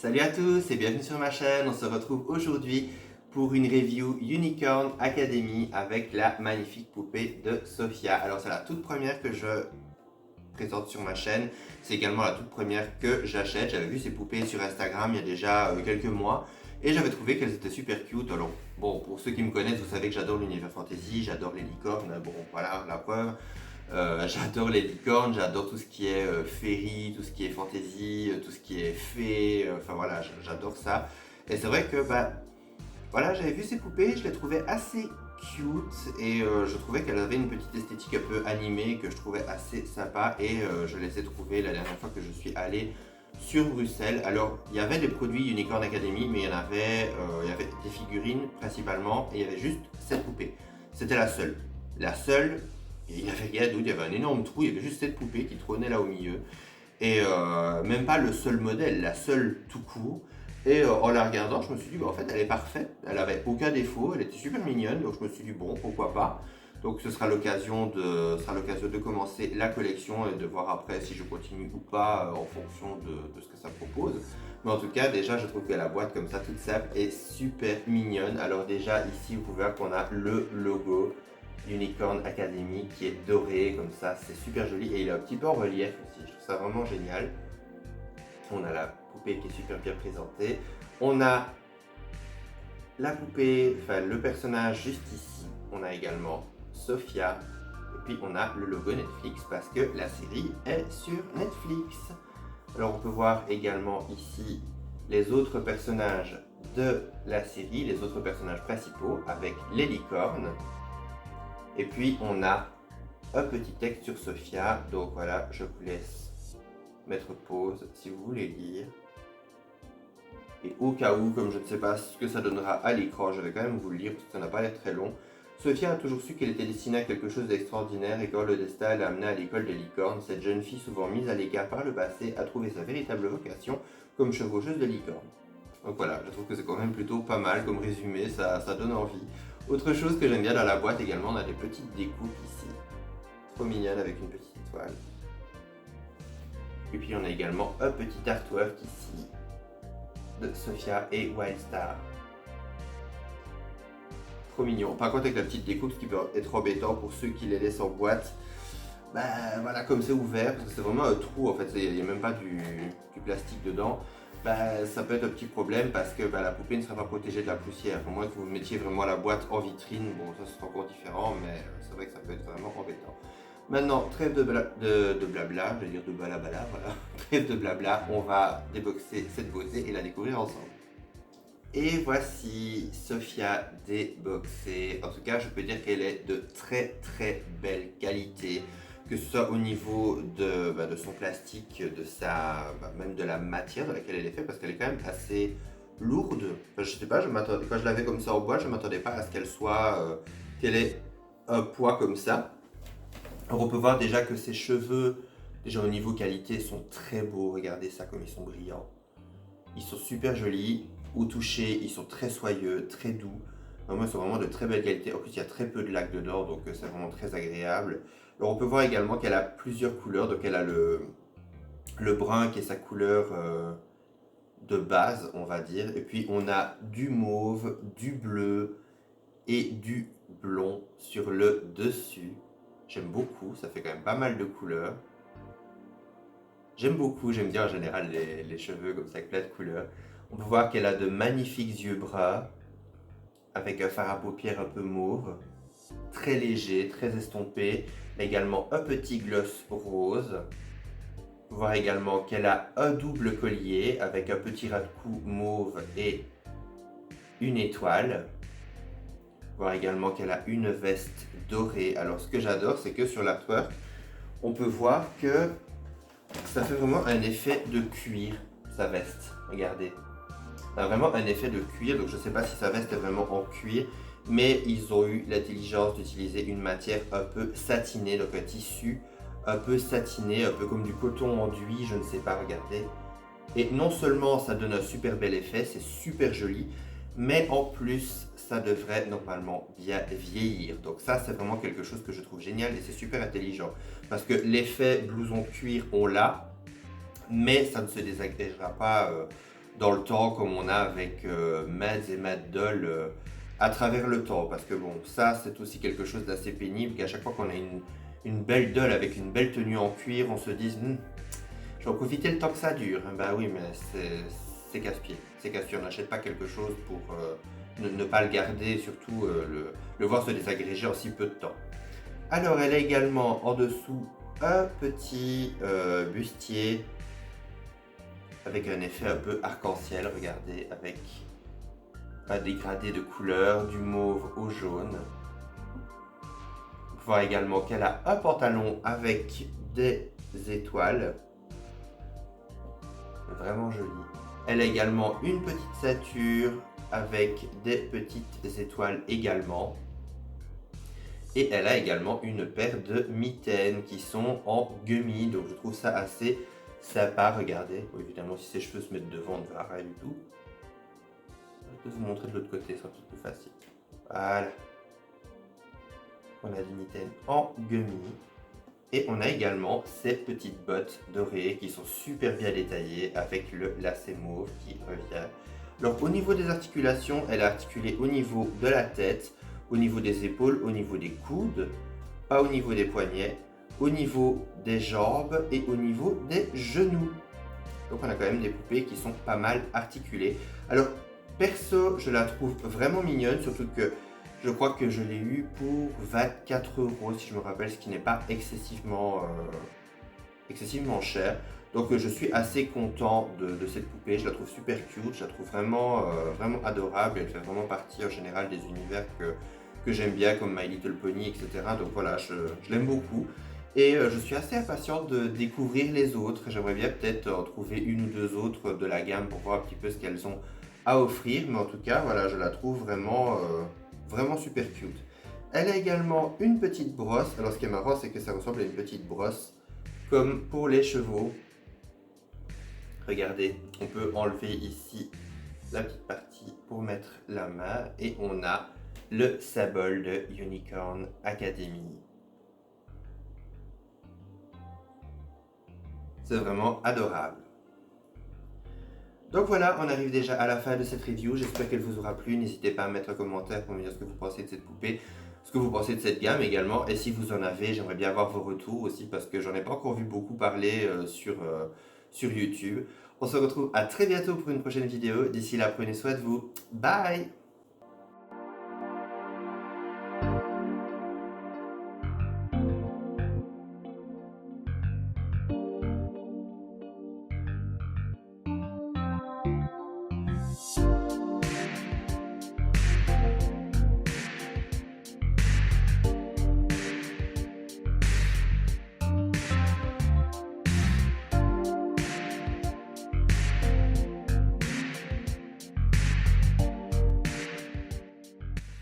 Salut à tous et bienvenue sur ma chaîne. On se retrouve aujourd'hui pour une review Unicorn Academy avec la magnifique poupée de Sophia. Alors c'est la toute première que je présente sur ma chaîne. C'est également la toute première que j'achète. J'avais vu ces poupées sur Instagram il y a déjà quelques mois et j'avais trouvé qu'elles étaient super cute. Alors bon, pour ceux qui me connaissent, vous savez que j'adore l'univers fantasy, j'adore les licornes. Bon voilà, la preuve. J'adore les licornes, j'adore tout ce qui est féerie, tout ce qui est fantasy, tout ce qui est fée, enfin voilà, j'adore ça. Et c'est vrai que voilà, j'avais vu ces poupées, je les trouvais assez cute et je trouvais qu'elles avaient une petite esthétique un peu animée que je trouvais assez sympa et je les ai trouvées la dernière fois que je suis allé sur Bruxelles. Alors, il y avait des produits Unicorn Academy, mais il y avait des figurines principalement et il y avait juste cette poupée. C'était la seule. La seule. Et il n'y avait rien d'autre, il y avait un énorme trou, il y avait juste cette poupée qui trônait là au milieu. Et même pas le seul modèle, la seule tout court. Et en la regardant, je me suis dit, en fait, elle est parfaite, elle avait aucun défaut, elle était super mignonne, donc je me suis dit, bon, pourquoi pas. Donc ce sera l'occasion de commencer la collection et de voir après si je continue ou pas en fonction de ce que ça propose. Mais en tout cas, déjà, je trouve que la boîte comme ça, toute simple, est super mignonne. Alors déjà, ici, vous pouvez voir qu'on a le logo Unicorn Academy qui est doré comme ça, c'est super joli et il est un petit peu en relief aussi, je trouve ça vraiment génial. On a la poupée qui est super bien présentée, on a la poupée, enfin le personnage juste ici, on a également Sophia et puis on a le logo Netflix parce que la série est sur Netflix. Alors on peut voir également ici les autres personnages de la série, les autres personnages principaux avec les licornes. Et puis on a un petit texte sur Sophia, donc voilà, je vous laisse mettre pause si vous voulez lire. Et au cas où, comme je ne sais pas ce que ça donnera à l'écran, je vais quand même vous le lire parce que ça n'a pas l'air très long. Sophia a toujours su qu'elle était destinée à quelque chose d'extraordinaire et quand le destin l'a amenée à l'école des licornes, cette jeune fille souvent mise à l'écart par le passé a trouvé sa véritable vocation comme chevaucheuse de licorne. Donc voilà, je trouve que c'est quand même plutôt pas mal comme résumé, ça donne envie. Autre chose que j'aime bien dans la boîte également, on a des petites découpes ici. Trop mignonne avec une petite étoile. Et puis on a également un petit artwork ici de Sophia et Wildstar. Trop mignon. Par contre avec la petite découpe, ce qui peut être embêtant pour ceux qui les laissent en boîte, voilà, comme c'est ouvert, parce que c'est vraiment un trou en fait, il n'y a même pas du plastique dedans. Ça peut être un petit problème parce que la poupée ne sera pas protégée de la poussière. Au moins que vous mettiez vraiment la boîte en vitrine, bon ça c'est encore différent, mais c'est vrai que ça peut être vraiment embêtant. Maintenant, trêve de blabla, je vais dire de balabala, voilà. Trêve de blabla, on va déboxer cette beauté et la découvrir ensemble. Et voici Sophia déboxée. En tout cas, je peux dire qu'elle est de très très belle qualité, que ce soit au niveau de son plastique, même de la matière de laquelle elle est faite, parce qu'elle est quand même assez lourde. Enfin, je sais pas, quand je l'avais comme ça en bois, je ne m'attendais pas à ce qu'elle ait un poids comme ça. Alors on peut voir déjà que ses cheveux, déjà au niveau qualité, sont très beaux. Regardez ça comme ils sont brillants. Ils sont super jolis. Au toucher, ils sont très soyeux, très doux. Vraiment, ils sont vraiment de très belle qualité. En plus, il y a très peu de laque dedans, donc c'est vraiment très agréable. Alors on peut voir également qu'elle a plusieurs couleurs. Donc elle a le brun qui est sa couleur de base, on va dire. Et puis on a du mauve, du bleu et du blond sur le dessus. J'aime beaucoup, ça fait quand même pas mal de couleurs. J'aime beaucoup, j'aime bien en général les cheveux comme ça avec plein de couleurs. On peut voir qu'elle a de magnifiques yeux bruns avec un fard à paupières un peu mauve, très léger, très estompé. Également un petit gloss rose. On peut voir également qu'elle a un double collier avec un petit ras de cou mauve et une étoile. On peut voir également qu'elle a une veste dorée. Alors ce que j'adore, c'est que sur l'artwork, on peut voir que ça fait vraiment un effet de cuir, sa veste. Regardez. Ça a vraiment un effet de cuir, donc je ne sais pas si sa veste est vraiment en cuir, mais ils ont eu l'intelligence d'utiliser une matière un peu satinée, donc un tissu un peu satiné, un peu comme du coton enduit, je ne sais pas, regardez. Et non seulement ça donne un super bel effet, c'est super joli, mais en plus ça devrait normalement bien vieillir. Donc ça c'est vraiment quelque chose que je trouve génial et c'est super intelligent. Parce que l'effet blouson cuir on l'a, mais ça ne se désagrégera pas dans le temps comme on a avec Mads et Mad Doll à travers le temps. Parce que bon, ça c'est aussi quelque chose d'assez pénible, qu'à chaque fois qu'on a une belle doll avec une belle tenue en cuir, on se dise je vais en profiter le temps que ça dure. Bah oui, mais c'est casse-pied. C'est casse-pied, on n'achète pas quelque chose pour ne pas le garder et surtout le voir se désagréger en si peu de temps. Alors elle a également en dessous un petit bustier avec un effet un peu arc-en-ciel, regardez, avec un dégradé de couleur du mauve au jaune. On peut voir également qu'elle a un pantalon avec des étoiles, vraiment joli. Elle a également une petite ceinture avec des petites étoiles également. Et elle a également une paire de mitaines qui sont en gummy, donc je trouve ça assez sympa, regardez. Bon, évidemment, si ses cheveux se mettent devant, on ne verra rien du tout. Je peux vous montrer de l'autre côté, c'est un petit peu facile. Voilà. On a des mitaines en gummy. Et on a également ces petites bottes dorées qui sont super bien détaillées avec le lacet mauve qui revient. Alors au niveau des articulations, elle est articulée au niveau de la tête, au niveau des épaules, au niveau des coudes, pas au niveau des poignets, au niveau des jambes et au niveau des genoux. Donc on a quand même des poupées qui sont pas mal articulées. Alors perso, je la trouve vraiment mignonne, surtout que je crois que je l'ai eu pour 24 € si je me rappelle, ce qui n'est pas excessivement cher. Donc je suis assez content de cette poupée, je la trouve super cute, je la trouve vraiment, vraiment adorable. Elle fait vraiment partie en général des univers que j'aime bien, comme My Little Pony, etc. Donc voilà, je l'aime beaucoup. Et je suis assez impatient de découvrir les autres. J'aimerais bien peut-être en trouver une ou deux autres de la gamme pour voir un petit peu ce qu'elles ont à offrir. Mais en tout cas, voilà, je la trouve vraiment, vraiment super cute. Elle a également une petite brosse. Alors ce qui est marrant, c'est que ça ressemble à une petite brosse comme pour les chevaux. Regardez, on peut enlever ici la petite partie pour mettre la main et on a le symbole de Unicorn Academy. C'est vraiment adorable. Donc voilà, on arrive déjà à la fin de cette review. J'espère qu'elle vous aura plu. N'hésitez pas à mettre un commentaire pour me dire ce que vous pensez de cette poupée, ce que vous pensez de cette gamme également. Et si vous en avez, j'aimerais bien avoir vos retours aussi parce que j'en ai pas encore vu beaucoup parler sur YouTube. On se retrouve à très bientôt pour une prochaine vidéo. D'ici là, prenez soin de vous. Bye!